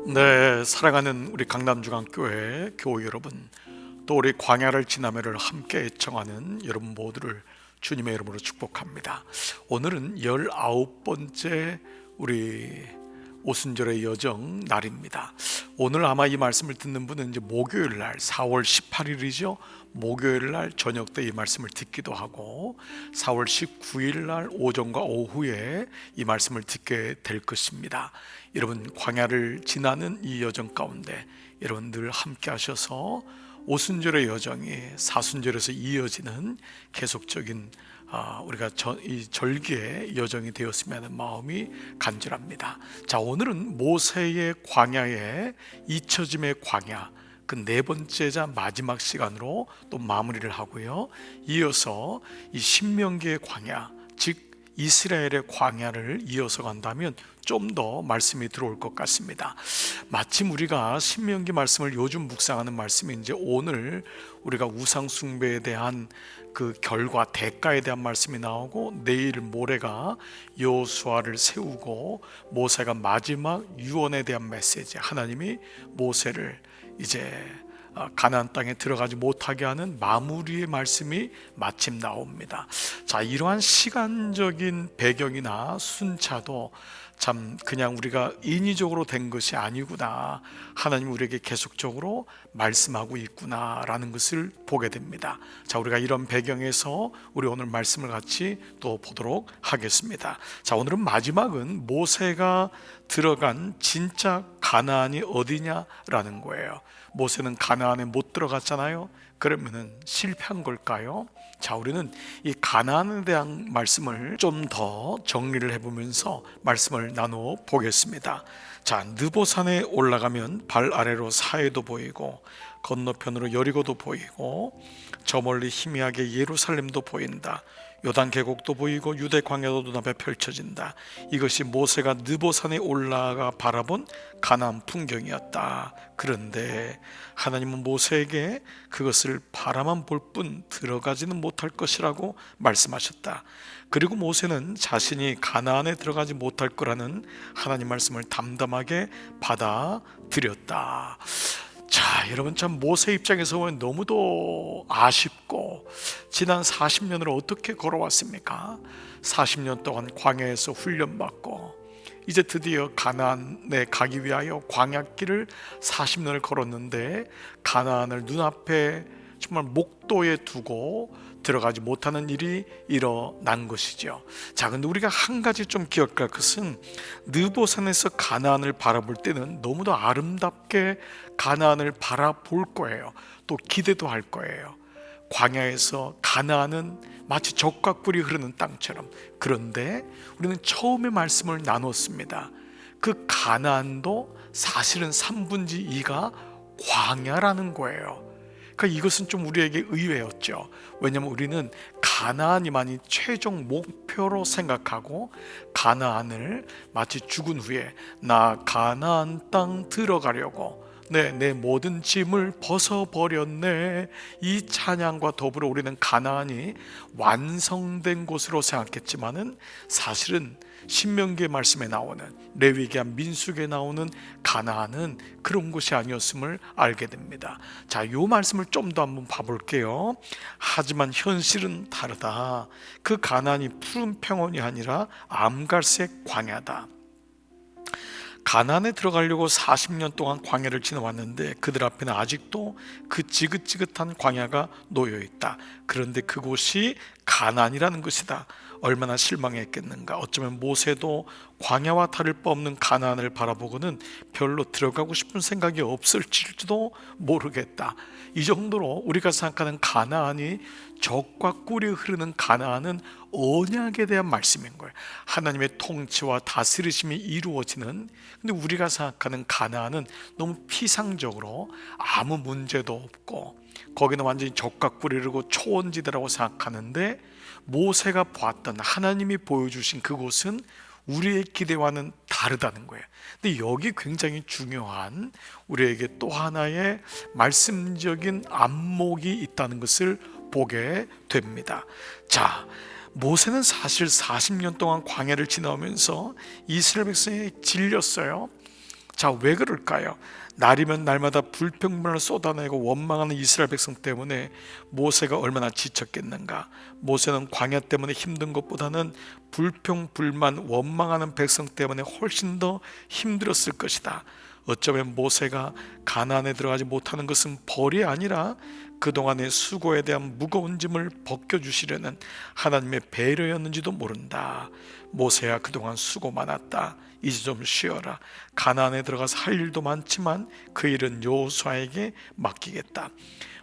네, 사랑하는 우리 강남중앙교회 교우 여러분, 또 우리 광야를 지나며를 함께 애청하는 여러분 모두를 주님의 이름으로 축복합니다. 오늘은 19번째 우리 오순절의 여정 날입니다. 오늘 아마 이 말씀을 듣는 분은 이제 목요일 날 4월 18일이죠. 목요일 날 저녁 때 이 말씀을 듣기도 하고 4월 19일 날 오전과 오후에 이 말씀을 듣게 될 것입니다. 여러분, 광야를 지나는 이 여정 가운데 여러분 늘 함께 하셔서 오순절의 여정이 사순절에서 이어지는 계속적인 우리가 이 절기의 여정이 되었으면 하는 마음이 간절합니다. 자, 오늘은 모세의 광야의 잊혀짐의 광야, 그 네 번째자 마지막 시간으로 또 마무리를 하고요. 이어서 이 신명기의 광야, 즉 이스라엘의 광야를 이어서 간다면 좀 더 말씀이 들어올 것 같습니다. 마침 우리가 신명기 말씀을 요즘 묵상하는 말씀이 이제 오늘 우리가 우상 숭배에 대한 그 결과 대가에 대한 말씀이 나오고, 내일 모레가 여호수아를 세우고 모세가 마지막 유언에 대한 메시지, 하나님이 모세를 이제 가나안 땅에 들어가지 못하게 하는 마무리의 말씀이 마침 나옵니다. 자, 이러한 시간적인 배경이나 순차도 참 그냥 우리가 인위적으로 된 것이 아니구나, 하나님 우리에게 계속적으로 말씀하고 있구나라는 것을 보게 됩니다. 자, 우리가 이런 배경에서 우리 오늘 말씀을 같이 또 보도록 하겠습니다. 자, 오늘은 마지막은 모세가 들어간 진짜 가나안이 어디냐라는 거예요. 모세는 가나안에 못 들어갔잖아요. 그러면은 실패한 걸까요? 자, 우리는 이 가나안에 대한 말씀을 좀 더 정리를 해보면서 말씀을 나누어 보겠습니다. 자, 느보산에 올라가면 발 아래로 사해도 보이고 건너편으로 여리고도 보이고 저 멀리 희미하게 예루살렘도 보인다. 요단 계곡도 보이고 유대 광야도 눈앞에 펼쳐진다. 이것이 모세가 느보산에 올라가 바라본 가나안 풍경이었다. 그런데 하나님은 모세에게 그것을 바라만 볼 뿐 들어가지는 못할 것이라고 말씀하셨다. 그리고 모세는 자신이 가나안에 들어가지 못할 거라는 하나님 말씀을 담담하게 받아들였다. 자, 여러분, 참 모세 입장에서 보면 너무도 아쉽고, 지난 40년을 어떻게 걸어왔습니까? 40년 동안 광야에서 훈련받고 이제 드디어 가나안에 가기 위하여 광야길을 40년을 걸었는데 가나안을 눈앞에 정말 목도에 두고 들어가지 못하는 일이 일어난 것이죠. 자, 근데 우리가 한 가지 좀 기억할 것은, 느보산에서 가나안을 바라볼 때는 너무도 아름답게 가나안을 바라볼 거예요. 또 기대도 할 거예요. 광야에서 가나안은 마치 젖과 꿀이 흐르는 땅처럼. 그런데 우리는 처음에 말씀을 나눴습니다. 그 가나안도 사실은 3분의 2가 광야라는 거예요. 그러니까 이것은 좀 우리에게 의외였죠. 왜냐하면 우리는 가나안이만이 최종 목표로 생각하고, 가나안을 마치 죽은 후에 나 가나안 땅 들어가려고 내 모든 짐을 벗어버렸네, 이 찬양과 더불어 우리는 가나안이 완성된 곳으로 생각했지만은, 사실은 신명기의 말씀에 나오는, 레위기와 민수기에 나오는 가나안은 그런 곳이 아니었음을 알게 됩니다. 자, 이 말씀을 좀 더 한번 봐볼게요. 하지만 현실은 다르다. 그 가나안이 푸른 평원이 아니라 암갈색 광야다. 가나안에 들어가려고 40년 동안 광야를 지나왔는데 그들 앞에는 아직도 그 지긋지긋한 광야가 놓여있다. 그런데 그곳이 가나안이라는 것이다. 얼마나 실망했겠는가. 어쩌면 모세도 광야와 다를 바 없는 가나안을 바라보고는 별로 들어가고 싶은 생각이 없을지도 모르겠다. 이 정도로 우리가 생각하는 가나안이 젖과 꿀이 흐르는 가나안은 언약에 대한 말씀인 거예요. 하나님의 통치와 다스리심이 이루어지는. 근데 우리가 생각하는 가나안은 너무 피상적으로 아무 문제도 없고 거기는 완전히 젖과 꿀이 흐르고 초원지대라고 생각하는데, 모세가 보았던, 하나님이 보여주신 그곳은 우리의 기대와는 다르다는 거예요. 근데 여기 굉장히 중요한 우리에게 또 하나의 말씀적인 안목이 있다는 것을 보게 됩니다. 자, 모세는 사실 40년 동안 광야를 지나오면서 이스라엘 백성이 질렸어요. 자, 왜 그럴까요? 날이면 날마다 불평불만을 쏟아내고 원망하는 이스라엘 백성 때문에 모세가 얼마나 지쳤겠는가. 모세는 광야 때문에 힘든 것보다는 불평불만 원망하는 백성 때문에 훨씬 더 힘들었을 것이다. 어쩌면 모세가 가나안에 들어가지 못하는 것은 벌이 아니라 그동안의 수고에 대한 무거운 짐을 벗겨주시려는 하나님의 배려였는지도 모른다. 모세야, 그동안 수고 많았다. 이제 좀 쉬어라. 가나안에 들어가서 할 일도 많지만 그 일은 여호수아에게 맡기겠다.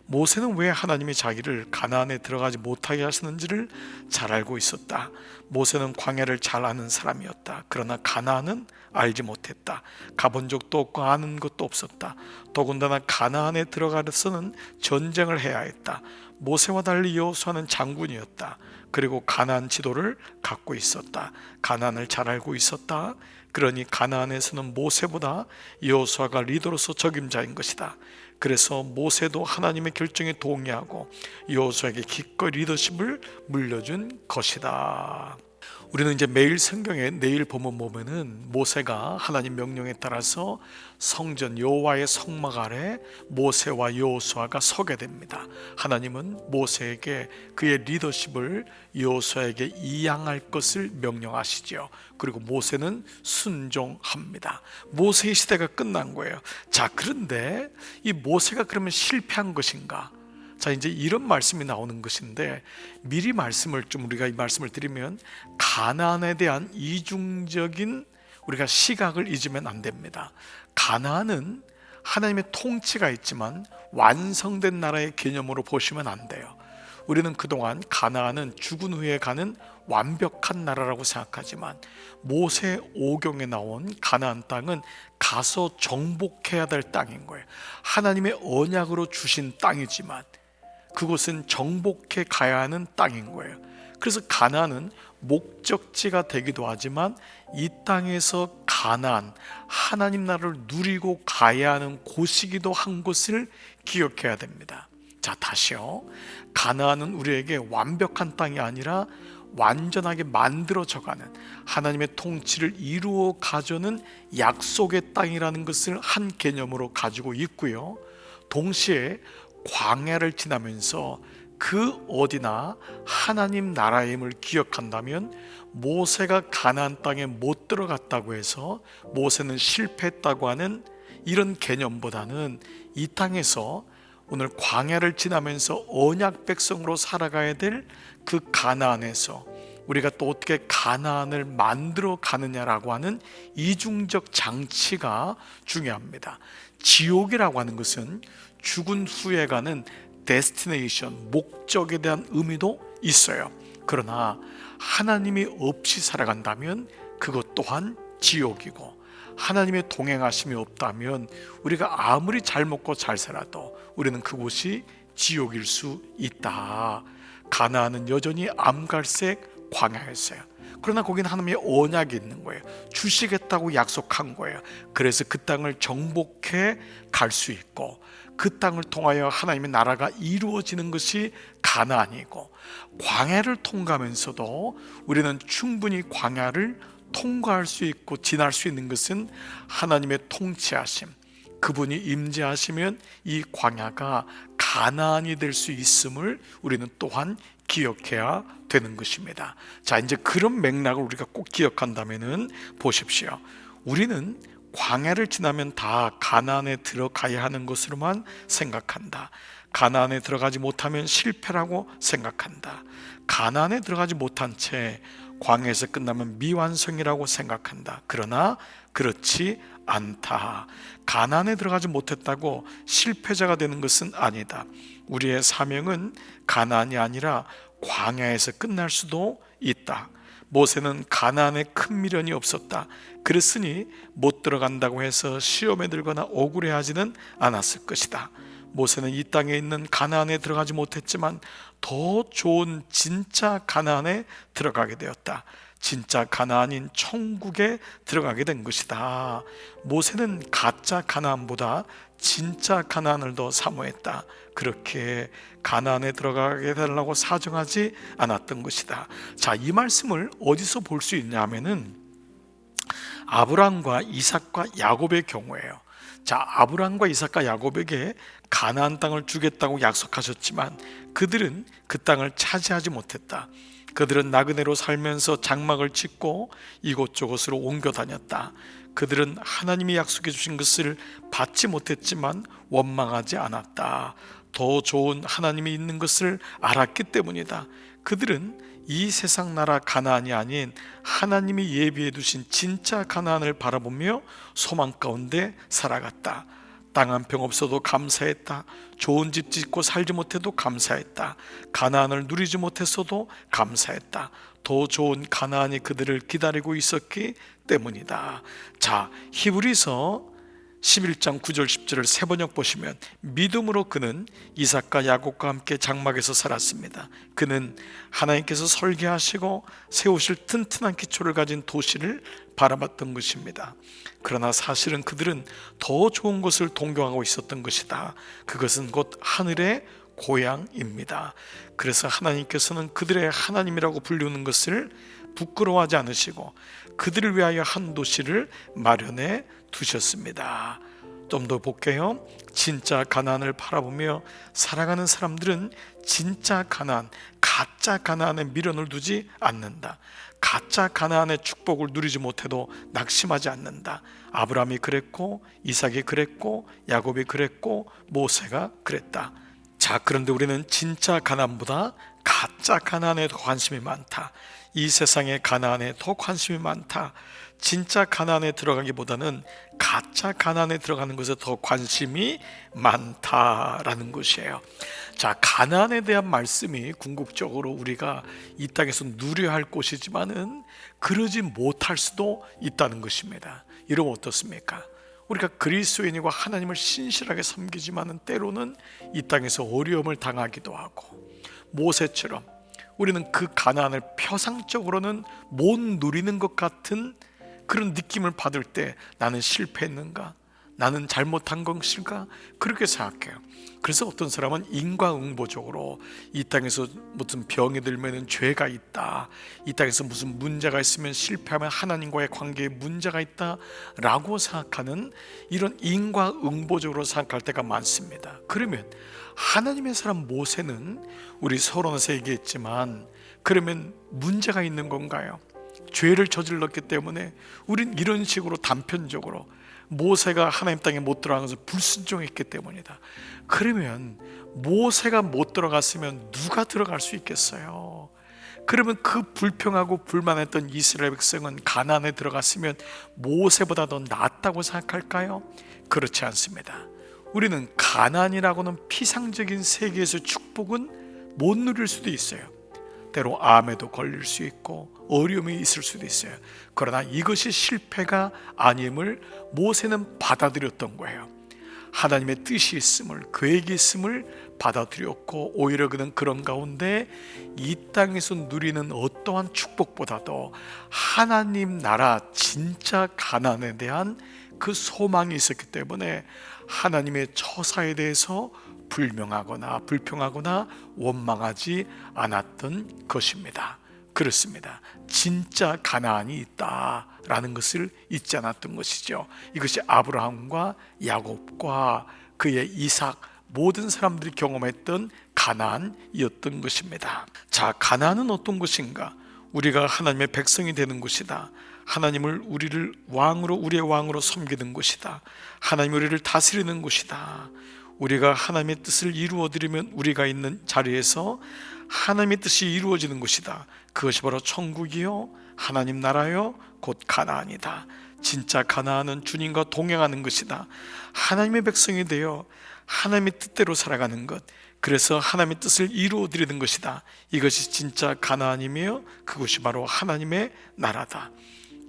모세는 왜 하나님이 자기를 가나안에 들어가지 못하게 하시는지를 잘 알고 있었다. 모세는 광야를 잘 아는 사람이었다. 그러나 가나안은 알지 못했다. 가본 적도 없고 아는 것도 없었다. 더군다나 가나안에 들어가서는 전쟁을 해야 했다. 모세와 달리 여호수아는 장군이었다. 그리고 가나안 지도를 갖고 있었다. 가나안을 잘 알고 있었다. 그러니 가나안에서는 모세보다 여호수아가 리더로서 적임자인 것이다. 그래서 모세도 하나님의 결정에 동의하고 여호수아에게 기꺼이 리더십을 물려준 것이다. 우리는 이제 매일 성경에 내일 보면은 모세가 하나님 명령에 따라서 성전 여호와의 성막 아래 모세와 여호수아가 서게 됩니다. 하나님은 모세에게 그의 리더십을 여호수아에게 이양할 것을 명령하시죠. 그리고 모세는 순종합니다. 모세의 시대가 끝난 거예요. 자, 그런데 이 모세가 그러면 실패한 것인가? 자, 이제 이런 말씀이 나오는 것인데 미리 말씀을 좀 우리가 이 말씀을 드리면 가나안에 대한 이중적인 우리가 시각을 잊으면 안 됩니다. 가나안은 하나님의 통치가 있지만 완성된 나라의 개념으로 보시면 안 돼요. 우리는 그동안 가나안은 죽은 후에 가는 완벽한 나라라고 생각하지만 모세 오경에 나온 가나안 땅은 가서 정복해야 될 땅인 거예요. 하나님의 언약으로 주신 땅이지만 그곳은 정복해 가야 하는 땅인 거예요. 그래서 가나안은 목적지가 되기도 하지만 이 땅에서 가나안, 하나님 나라를 누리고 가야 하는 곳이기도 한 것을 기억해야 됩니다. 자, 다시요. 가나안은 우리에게 완벽한 땅이 아니라 완전하게 만들어져가는 하나님의 통치를 이루어 가져는 약속의 땅이라는 것을 한 개념으로 가지고 있고요. 동시에 광야를 지나면서 그 어디나 하나님 나라임을 기억한다면 모세가 가나안 땅에 못 들어갔다고 해서 모세는 실패했다고 하는 이런 개념보다는 이 땅에서 오늘 광야를 지나면서 언약 백성으로 살아가야 될 그 가나안에서 우리가 또 어떻게 가나안을 만들어 가느냐라고 하는 이중적 장치가 중요합니다. 지옥이라고 하는 것은 죽은 후에 가는 데스티네이션, 목적에 대한 의미도 있어요. 그러나 하나님이 없이 살아간다면 그것 또한 지옥이고, 하나님의 동행하심이 없다면 우리가 아무리 잘 먹고 잘 살아도 우리는 그곳이 지옥일 수 있다. 가나안은 여전히 암갈색 광야였어요. 그러나 거기는 하나님의 언약이 있는 거예요. 주시겠다고 약속한 거예요. 그래서 그 땅을 정복해 갈 수 있고 그 땅을 통하여 하나님의 나라가 이루어지는 것이 가나안이고, 광야를 통과하면서도 우리는 충분히 광야를 통과할 수 있고 지날 수 있는 것은 하나님의 통치하심, 그분이 임재하시면 이 광야가 가나안이 될 수 있음을 우리는 또한 기억해야 되는 것입니다. 자, 이제 그런 맥락을 우리가 꼭 기억한다면은 보십시오. 우리는 광야를 지나면 다 가나안에 들어가야 하는 것으로만 생각한다. 가나안에 들어가지 못하면 실패라고 생각한다. 가나안에 들어가지 못한 채 광야에서 끝나면 미완성이라고 생각한다. 그러나 그렇지 않다. 가나안에 들어가지 못했다고 실패자가 되는 것은 아니다. 우리의 사명은 가나안이 아니라 광야에서 끝날 수도 있다. 모세는 가나안에 큰 미련이 없었다. 그랬으니 못 들어간다고 해서 시험에 들거나 억울해하지는 않았을 것이다. 모세는 이 땅에 있는 가나안에 들어가지 못했지만 더 좋은 진짜 가나안에 들어가게 되었다. 진짜 가나안인 천국에 들어가게 된 것이다. 모세는 가짜 가나안보다 진짜 가나안을 더 사모했다. 그렇게 가나안에 들어가게 해달라고 사정하지 않았던 것이다. 자, 이 말씀을 어디서 볼 수 있냐면은 아브람과 이삭과 야곱의 경우에요. 자, 아브람과 이삭과 야곱에게 가나안 땅을 주겠다고 약속하셨지만 그들은 그 땅을 차지하지 못했다. 그들은 나그네로 살면서 장막을 짓고 이곳저곳으로 옮겨 다녔다. 그들은 하나님이 약속해 주신 것을 받지 못했지만 원망하지 않았다. 더 좋은 하나님이 있는 것을 알았기 때문이다. 그들은 이 세상 나라 가나안이 아닌 하나님이 예비해 두신 진짜 가나안을 바라보며 소망 가운데 살아갔다. 땅 한 평 없어도 감사했다. 좋은 집 짓고 살지 못해도 감사했다. 가나안을 누리지 못했어도 감사했다. 더 좋은 가나안이 그들을 기다리고 있었기 때문이다. 자, 히브리서 11장 9절 10절을 세 번역 보시면 믿음으로 그는 이삭과 야곱과 함께 장막에서 살았습니다. 그는 하나님께서 설계하시고 세우실 튼튼한 기초를 가진 도시를 바라봤던 것입니다. 그러나 사실은 그들은 더 좋은 것을 동경하고 있었던 것이다. 그것은 곧 하늘의 고향입니다. 그래서 하나님께서는 그들의 하나님이라고 부르는 것을 부끄러워하지 않으시고 그들을 위하여 한 도시를 마련해 두셨습니다. 좀 더 볼게요. 진짜 가나안을 바라보며 살아가는 사람들은 진짜 가나안, 가짜 가나안에 미련을 두지 않는다. 가짜 가나안의 축복을 누리지 못해도 낙심하지 않는다. 아브라함이 그랬고 이삭이 그랬고 야곱이 그랬고 모세가 그랬다. 자, 그런데 우리는 진짜 가나안보다 가짜 가나안에 더 관심이 많다. 이 세상의 가나안에 더 관심이 많다. 진짜 가나안에 들어가기보다는 가짜 가나안에 들어가는 것에 더 관심이 많다라는 것이에요. 자, 가나안에 대한 말씀이 궁극적으로 우리가 이 땅에서 누려야 할 곳이지만은 그러지 못할 수도 있다는 것입니다. 이러면 어떻습니까? 우리가 그리스도인이고 하나님을 신실하게 섬기지만은 때로는 이 땅에서 어려움을 당하기도 하고 모세처럼 우리는 그 가나안을 표상적으로는 못 누리는 것 같은 그런 느낌을 받을 때 나는 실패했는가? 나는 잘못한 것일까? 그렇게 생각해요. 그래서 어떤 사람은 인과응보적으로 이 땅에서 무슨 병이 들면 죄가 있다, 이 땅에서 무슨 문제가 있으면 실패하면 하나님과의 관계에 문제가 있다 라고 생각하는 이런 인과응보적으로 생각할 때가 많습니다. 그러면 하나님의 사람 모세는 우리 서론에서 얘기했지만 그러면 문제가 있는 건가요? 죄를 저질렀기 때문에 우린 이런 식으로 단편적으로 모세가 하나님 땅에 못 들어가서 불순종했기 때문이다. 그러면 모세가 못 들어갔으면 누가 들어갈 수 있겠어요? 그러면 그 불평하고 불만했던 이스라엘 백성은 가나안에 들어갔으면 모세보다 더 낫다고 생각할까요? 그렇지 않습니다. 우리는 가나안이라고는 피상적인 세계에서 축복은 못 누릴 수도 있어요. 때로 암에도 걸릴 수 있고 어려움이 있을 수도 있어요. 그러나 이것이 실패가 아님을 모세는 받아들였던 거예요. 하나님의 뜻이 있음을, 계획이 있음을 받아들였고 오히려 그는 그런 가운데 이 땅에서 누리는 어떠한 축복보다도 하나님 나라 진짜 가나안에 대한 그 소망이 있었기 때문에 하나님의 처사에 대해서 불평하거나 원망하지 않았던 것입니다. 그렇습니다. 진짜 가나안이 있다라는 것을 잊지 않았던 것이죠. 이것이 아브라함과 야곱과 그의 이삭 모든 사람들이 경험했던 가나안이었던 것입니다. 자, 가나안은 어떤 것인가? 우리가 하나님의 백성이 되는 곳이다. 하나님을 우리의 왕으로 섬기는 곳이다. 하나님이 우리를 다스리는 곳이다. 우리가 하나님의 뜻을 이루어드리면 우리가 있는 자리에서 하나님의 뜻이 이루어지는 곳이다. 그것이 바로 천국이요 하나님 나라요 곧 가나안이다. 진짜 가나안은 주님과 동행하는 것이다. 하나님의 백성이 되어 하나님의 뜻대로 살아가는 것, 그래서 하나님의 뜻을 이루어드리는 것이다. 이것이 진짜 가나안이며 그것이 바로 하나님의 나라다.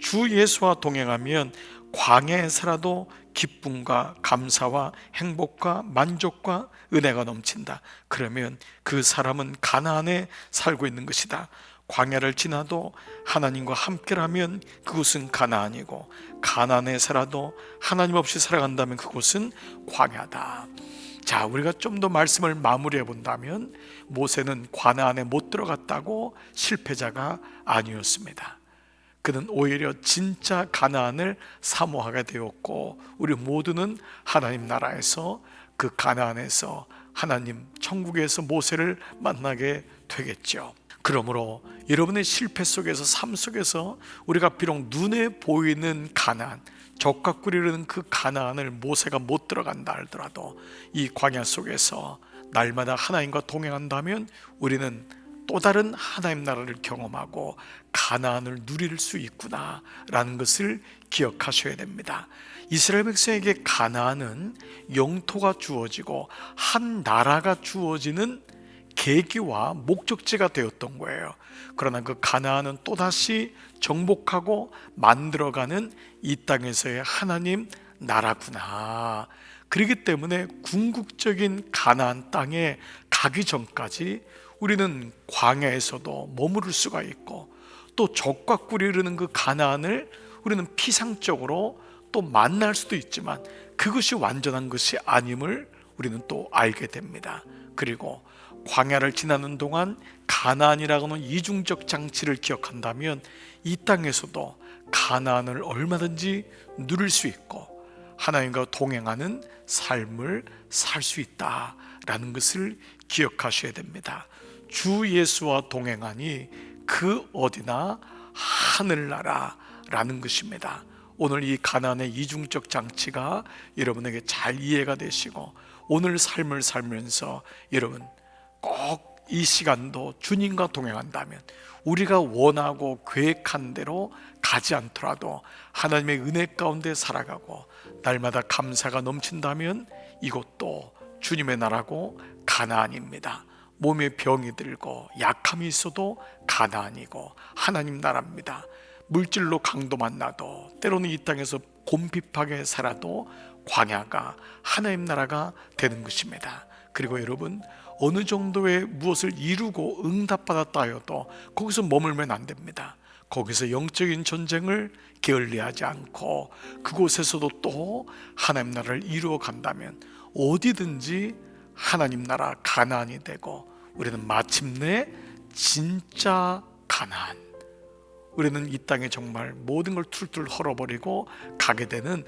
주 예수와 동행하면 광야에서라도 기쁨과 감사와 행복과 만족과 은혜가 넘친다. 그러면 그 사람은 가나안에 살고 있는 것이다. 광야를 지나도 하나님과 함께라면 그곳은 가나안이고, 가나안에 살아도 하나님 없이 살아간다면 그곳은 광야다. 자, 우리가 좀 더 말씀을 마무리해 본다면 모세는 가나안에 못 들어갔다고 실패자가 아니었습니다. 그는 오히려 진짜 가나안을 사모하게 되었고, 우리 모두는 하나님 나라에서, 그 가나안에서, 하나님 천국에서 모세를 만나게 되겠죠. 그러므로 여러분의 실패 속에서, 삶 속에서 우리가 비록 눈에 보이는 가나안, 적과 꿀이르는 그 가나안을 모세가 못 들어간다 할더라도 이 광야 속에서 날마다 하나님과 동행한다면 우리는 또 다른 하나님 나라를 경험하고 가나안을 누릴 수 있구나 라는 것을 기억하셔야 됩니다. 이스라엘 백성에게 가나안은 영토가 주어지고 한 나라가 주어지는 계기와 목적지가 되었던 거예요. 그러나 그 가나안은 또다시 정복하고 만들어가는 이 땅에서의 하나님 나라구나. 그렇기 때문에 궁극적인 가나안 땅에 가기 전까지 우리는 광야에서도 머무를 수가 있고, 또 적과 꿀이 흐르는 그 가나안을 우리는 피상적으로 또 만날 수도 있지만 그것이 완전한 것이 아님을 우리는 또 알게 됩니다. 그리고 광야를 지나는 동안 가나안이라고 하는 이중적 장치를 기억한다면 이 땅에서도 가나안을 얼마든지 누릴 수 있고 하나님과 동행하는 삶을 살 수 있다라는 것을 기억하셔야 됩니다. 주 예수와 동행하니 그 어디나 하늘나라라는 것입니다. 오늘 이 가나안의 이중적 장치가 여러분에게 잘 이해가 되시고, 오늘 삶을 살면서 여러분 꼭 이 시간도 주님과 동행한다면 우리가 원하고 계획한 대로 가지 않더라도 하나님의 은혜 가운데 살아가고 날마다 감사가 넘친다면 이것도 주님의 나라고 가나안입니다. 몸에 병이 들고 약함이 있어도 가나안이고 하나님 나라입니다. 물질로 강도 만나도, 때로는 이 땅에서 곰핍하게 살아도 광야가 하나님 나라가 되는 것입니다. 그리고 여러분, 어느 정도의 무엇을 이루고 응답받았다 하여도 거기서 머물면 안 됩니다. 거기서 영적인 전쟁을 게을리하지 않고 그곳에서도 또 하나님 나라를 이루어 간다면 어디든지 하나님 나라 가나안이 되고, 우리는 마침내 진짜 가나안, 우리는 이 땅에 정말 모든 걸 툴툴 헐어버리고 가게 되는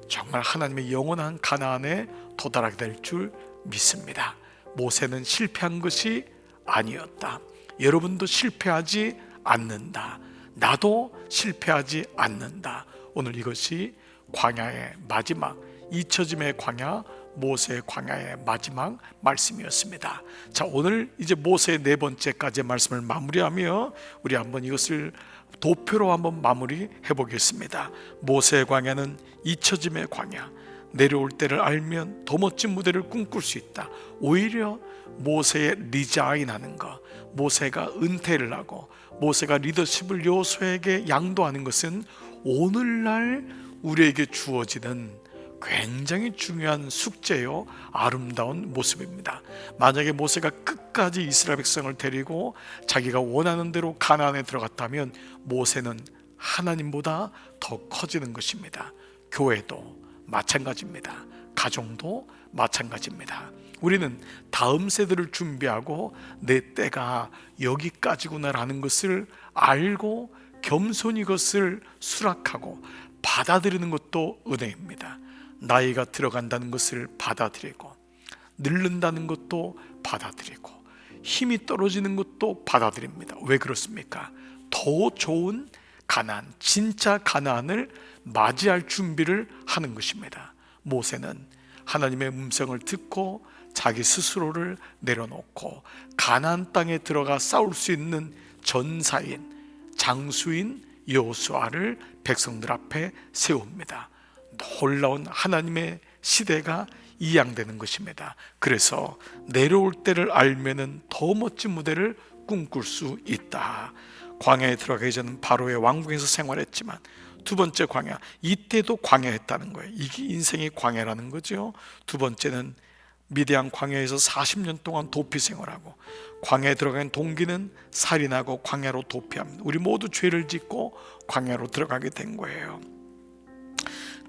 정말 하나님의 영원한 가나안에 도달하게 될 줄 믿습니다. 모세는 실패한 것이 아니었다. 여러분도 실패하지 않는다. 나도 실패하지 않는다. 오늘 이것이 광야의 마지막, 잊혀짐의 광야, 모세의 광야의 마지막 말씀이었습니다. 자, 오늘 이제 모세의 네 번째까지의 말씀을 마무리하며 우리 한번 이것을 도표로 한번 마무리해 보겠습니다. 모세의 광야는 잊혀짐의 광야, 내려올 때를 알면 더 멋진 무대를 꿈꿀 수 있다. 오히려 모세의 리자인하는 것, 모세가 은퇴를 하고 모세가 리더십을 여호수아에게 양도하는 것은 오늘날 우리에게 주어지는 굉장히 중요한 숙제요, 아름다운 모습입니다. 만약에 모세가 끝까지 이스라엘 백성을 데리고 자기가 원하는 대로 가나안에 들어갔다면 모세는 하나님보다 더 커지는 것입니다. 교회도 마찬가지입니다. 가정도 마찬가지입니다. 우리는 다음 세대를 준비하고 내 때가 여기까지구나라는 것을 알고 겸손히 그것을 수락하고 받아들이는 것도 은혜입니다. 나이가 들어간다는 것을 받아들이고, 늙는다는 것도 받아들이고, 힘이 떨어지는 것도 받아들입니다. 왜 그렇습니까? 더 좋은 가나안, 진짜 가나안을 맞이할 준비를 하는 것입니다. 모세는 하나님의 음성을 듣고 자기 스스로를 내려놓고 가나안 땅에 들어가 싸울 수 있는 전사인, 장수인 여호수아를 백성들 앞에 세웁니다. 놀라운 하나님의 시대가 이양되는 것입니다. 그래서 내려올 때를 알면은 더 멋진 무대를 꿈꿀 수 있다. 광야에 들어가기 전 바로의 왕궁에서 생활했지만 두 번째 광야, 이때도 광야했다는 거예요. 이게 인생의 광야라는 거죠. 두 번째는 미디안 광야에서 40년 동안 도피 생활하고, 광야에 들어간 동기는 살인하고 광야로 도피합니다. 우리 모두 죄를 짓고 광야로 들어가게 된 거예요.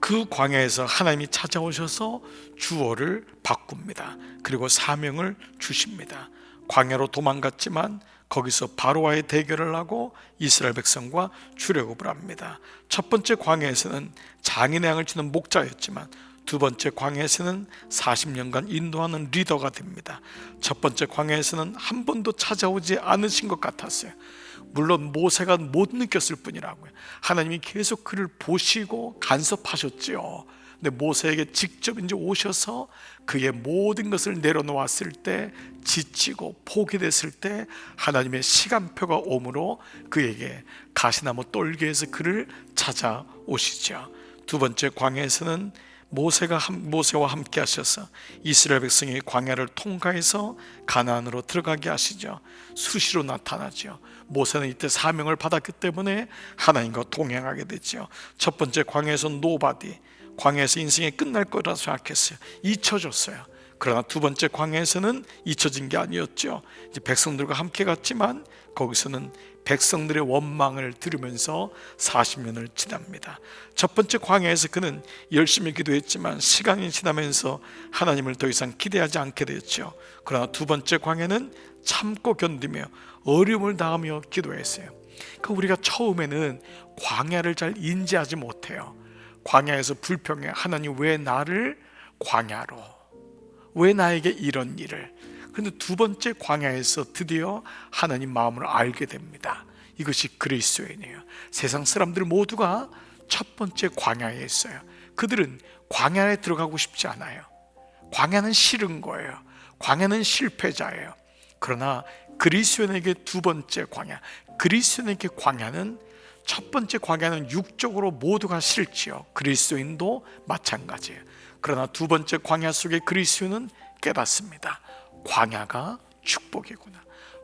그 광야에서 하나님이 찾아오셔서 주어를 바꿉니다. 그리고 사명을 주십니다. 광야로 도망갔지만 거기서 바로와의 대결을 하고 이스라엘 백성과 출애굽을 합니다. 첫 번째 광야에서는 장인의 양을 치는 목자였지만 두 번째 광야에서는 40년간 인도하는 리더가 됩니다. 첫 번째 광야에서는 한 번도 찾아오지 않으신 것 같았어요. 물론 모세가 못 느꼈을 뿐이라고요. 하나님이 계속 그를 보시고 간섭하셨죠. 근데 모세에게 직접 이제 오셔서 그의 모든 것을 내려놓았을 때, 지치고 포기됐을 때 하나님의 시간표가 오므로 그에게 가시나무 똘개에서 그를 찾아오시죠. 두 번째 광야에서는 모세와 함께 하셔서 이스라엘 백성이 광야를 통과해서 가나안으로 들어가게 하시죠. 수시로 나타나죠. 모세는 이때 사명을 받았기 때문에 하나님과 동행하게 됐죠. 첫 번째 광야에서 노바디, 광야에서 인생이 끝날 거라 생각했어요. 잊혀졌어요. 그러나 두 번째 광야에서는 잊혀진 게 아니었죠. 이제 백성들과 함께 갔지만 거기서는 백성들의 원망을 들으면서 40년을 지납니다. 첫 번째 광야에서 그는 열심히 기도했지만 시간이 지나면서 하나님을 더 이상 기대하지 않게 되었죠. 그러나 두 번째 광야는 참고 견디며 어려움을 당하며 기도했어요. 그러니까 우리가 처음에는 광야를 잘 인지하지 못해요. 광야에서 불평해. 하나님, 왜 나를 광야로, 왜 나에게 이런 일을. 그런데 두 번째 광야에서 드디어 하나님 마음을 알게 됩니다. 이것이 그리스도인이에요. 세상 사람들 모두가 첫 번째 광야에 있어요. 그들은 광야에 들어가고 싶지 않아요. 광야는 싫은 거예요. 광야는 실패자예요. 그러나 그리스도인에게 두 번째 광야, 그리스도인에게 광야는, 첫 번째 광야는 육적으로 모두가 싫지요. 그리스도인도 마찬가지예요. 그러나 두 번째 광야 속에 그리스도인은 깨닫습니다. 광야가 축복이구나.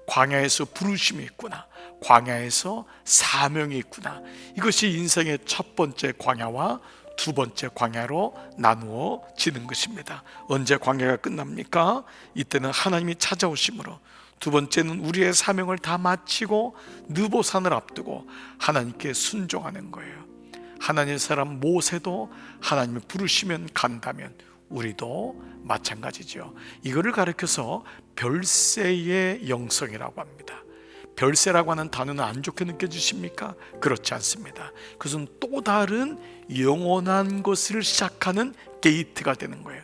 광야에서 부르심이 있구나. 광야에서 사명이 있구나. 이것이 인생의 첫 번째 광야와 두 번째 광야로 나누어지는 것입니다. 언제 광야가 끝납니까? 이때는 하나님이 찾아오심으로, 두 번째는 우리의 사명을 다 마치고 느보산을 앞두고 하나님께 순종하는 거예요. 하나님의 사람 모세도 하나님이 부르시면 간다면 우리도 마찬가지죠. 이거를 가르쳐서 별세의 영성이라고 합니다. 별세라고 하는 단어는 안 좋게 느껴지십니까? 그렇지 않습니다. 그것은 또 다른 영원한 것을 시작하는 게이트가 되는 거예요.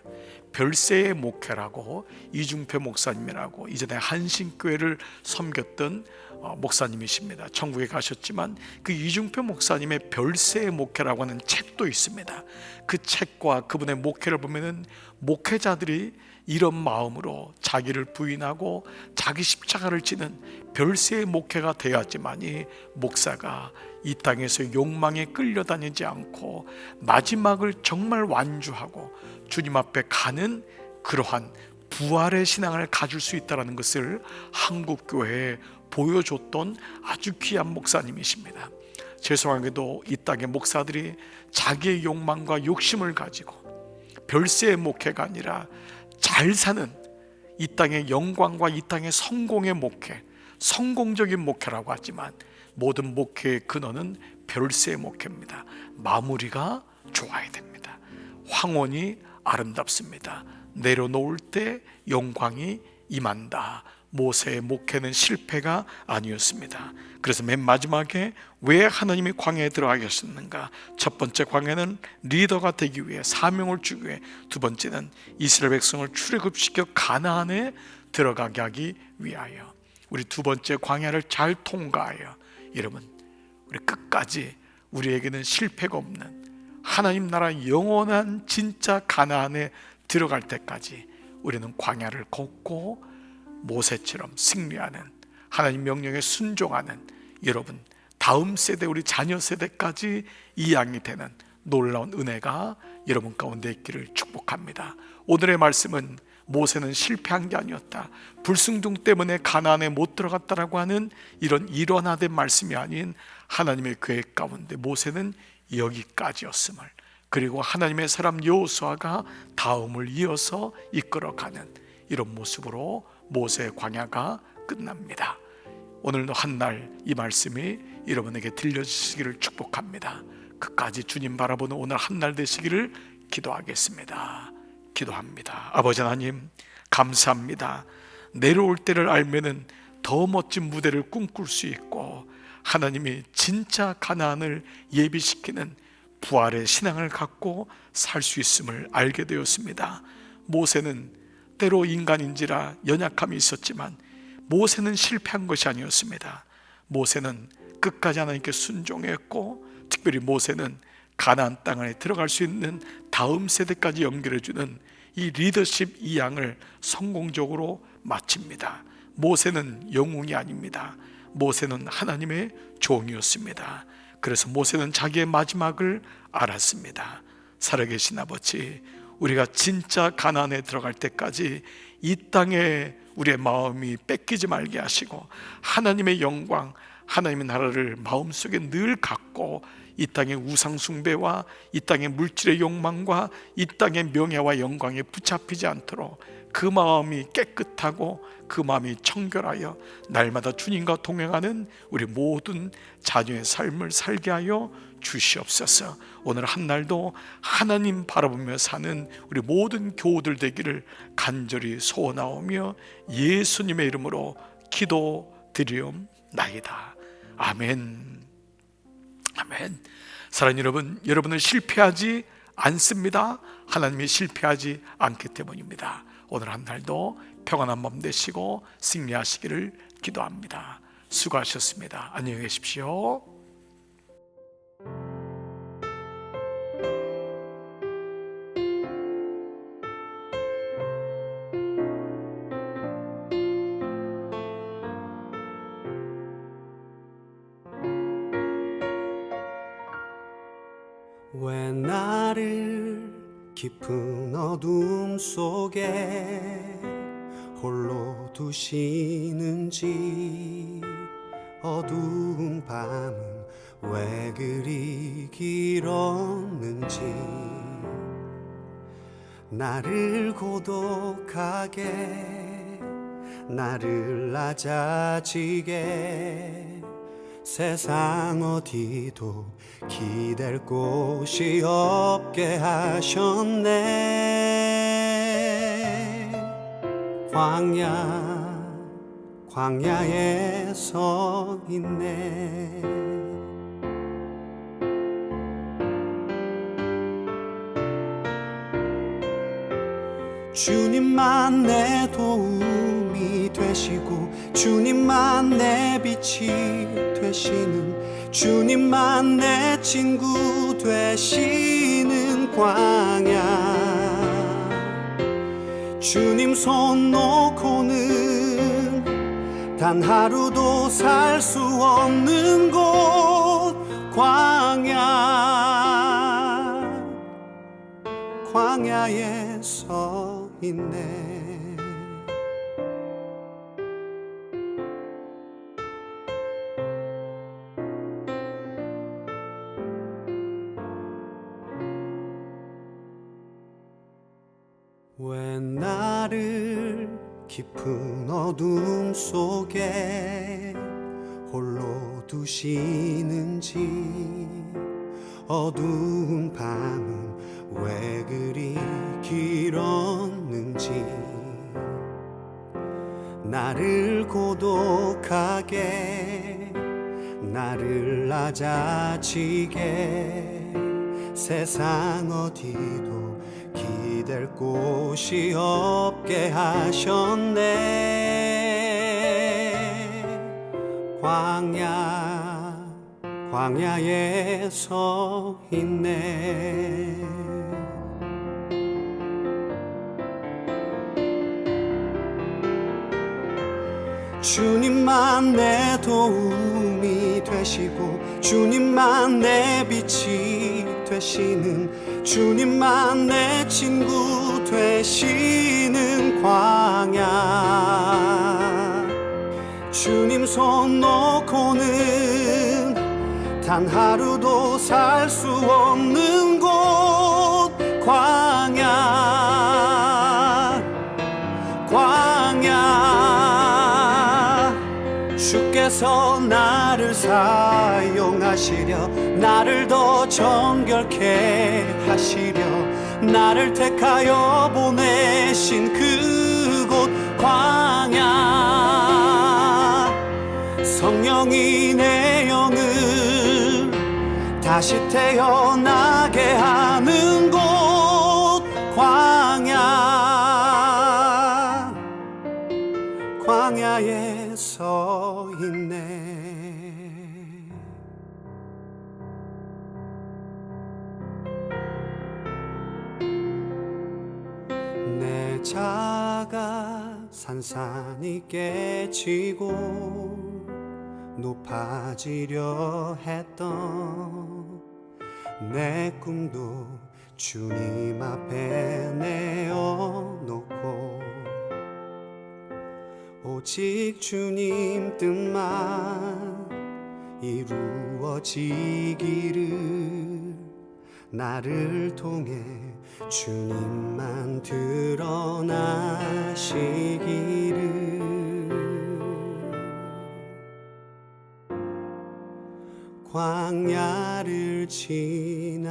별세의 목회라고, 이중표 목사님이라고 이전에 한신교회를 섬겼던 목사님이십니다. 천국에 가셨지만 그 이중표 목사님의 별세의 목회라고 하는 책도 있습니다. 그 책과 그분의 목회를 보면은 목회자들이 이런 마음으로 자기를 부인하고 자기 십자가를 지는 별세의 목회가 되어야지만이 목사가 이 땅에서 욕망에 끌려다니지 않고 마지막을 정말 완주하고 주님 앞에 가는 그러한 부활의 신앙을 가질 수 있다는 것을 한국교회에 보여줬던 아주 귀한 목사님이십니다. 죄송하게도 이 땅의 목사들이 자기의 욕망과 욕심을 가지고 별세의 목회가 아니라 잘 사는 이 땅의 영광과 이 땅의 성공의 목회, 성공적인 목회라고 하지만 모든 목회의 근원은 별세의 목회입니다. 마무리가 좋아야 됩니다. 황혼이 아름답습니다. 내려놓을 때 영광이 임한다. 모세의 목회는 실패가 아니었습니다. 그래서 맨 마지막에 왜 하나님이 광야에 들어가게 하셨는가? 첫 번째 광야는 리더가 되기 위해, 사명을 주기 위해, 두 번째는 이스라엘 백성을 출애굽시켜 가나안에 들어가게 하기 위하여. 우리 두 번째 광야를 잘 통과하여 여러분, 우리 끝까지 우리에게는 실패가 없는 하나님 나라 영원한 진짜 가나안에 들어갈 때까지 우리는 광야를 걷고 모세처럼 승리하는, 하나님 명령에 순종하는 여러분, 다음 세대, 우리 자녀 세대까지 이양이 되는 놀라운 은혜가 여러분 가운데 있기를 축복합니다. 오늘의 말씀은 모세는 실패한 게 아니었다, 불순종 때문에 가나안에 못 들어갔다라고 하는 이런 일원화된 말씀이 아닌 하나님의 계획 가운데 모세는 여기까지였음을, 그리고 하나님의 사람 여호수아가 다음을 이어서 이끌어가는 이런 모습으로 모세의 광야가 끝납니다. 오늘도 한날 이 말씀이 여러분에게 들려주시기를 축복합니다. 끝까지 주님 바라보는 오늘 한날 되시기를 기도하겠습니다. 기도합니다. 아버지 하나님, 감사합니다. 내려올 때를 알면은 더 멋진 무대를 꿈꿀 수 있고 하나님이 진짜 가나안을 예비시키는 부활의 신앙을 갖고 살 수 있음을 알게 되었습니다. 모세는 때로 인간인지라 연약함이 있었지만 모세는 실패한 것이 아니었습니다. 모세는 끝까지 하나님께 순종했고, 특별히 모세는 가나안 땅에 들어갈 수 있는 다음 세대까지 연결해주는 이 리더십 이양을 성공적으로 마칩니다. 모세는 영웅이 아닙니다. 모세는 하나님의 종이었습니다. 그래서 모세는 자기의 마지막을 알았습니다. 살아계신 아버지, 우리가 진짜 가나안에 들어갈 때까지 이 땅에 우리의 마음이 뺏기지 말게 하시고 하나님의 영광, 하나님의 나라를 마음속에 늘 갖고 이 땅의 우상 숭배와 이 땅의 물질의 욕망과 이 땅의 명예와 영광에 붙잡히지 않도록 그 마음이 깨끗하고 그 마음이 청결하여 날마다 주님과 동행하는 우리 모든 자녀의 삶을 살게 하여 주시옵소서. 오늘 한날도 하나님 바라보며 사는 우리 모든 교우들 되기를 간절히 소원하오며 예수님의 이름으로 기도드리옵나이다. 아멘. 아멘. 사랑하는 여러분, 여러분은 실패하지 않습니다. 하나님이 실패하지 않기 때문입니다. 오늘 한 날도 평안한 밤 되시고 승리하시기를 기도합니다. 수고하셨습니다. 안녕히 계십시오. 왜 나를 깊은 어둠 속에 홀로 두시는지, 어두운 밤은 왜 그리 길었는지, 나를 고독하게, 나를 낮아지게, 세상 어디도 기댈 곳이 없게 하셨네. 광야에 서 있네. 주님만 내 도움이 되시고 주님만 내 빛이 되시는, 주님만 내 친구 되시는 광야. 주님 손 놓고는 단 하루도 살 수 없는 곳, 광야에 서 있네. 왜 나를 깊은 어둠 속에 홀로 두시는지, 어두운 밤은 왜 그리 길었는지, 나를 고독하게, 나를 낮아지게, 세상 어디도 기댈 곳이 없게 하셨네. 광야에 서 있네. 주님만 내 도움이 되시고 주님만 내 빛이 되시는, 주님만 내 친구 되시는 광야. 주님 손 놓고는 단 하루도 살 수 없는 곳, 주께서 나를 사용하시려 나를 더 정결케 하시려 나를 택하여 보내신 그곳 광야 성령이 내 영을 다시 태어나게 하는 곳 광야에 서 있네. 내 자가 산산이 깨지고 높아지려 했던 내 꿈도 주님 앞에 내어놓고 오직 주님 뜻만 이루어지기를 나를 통해 주님만 드러나시기를 광야를 지나며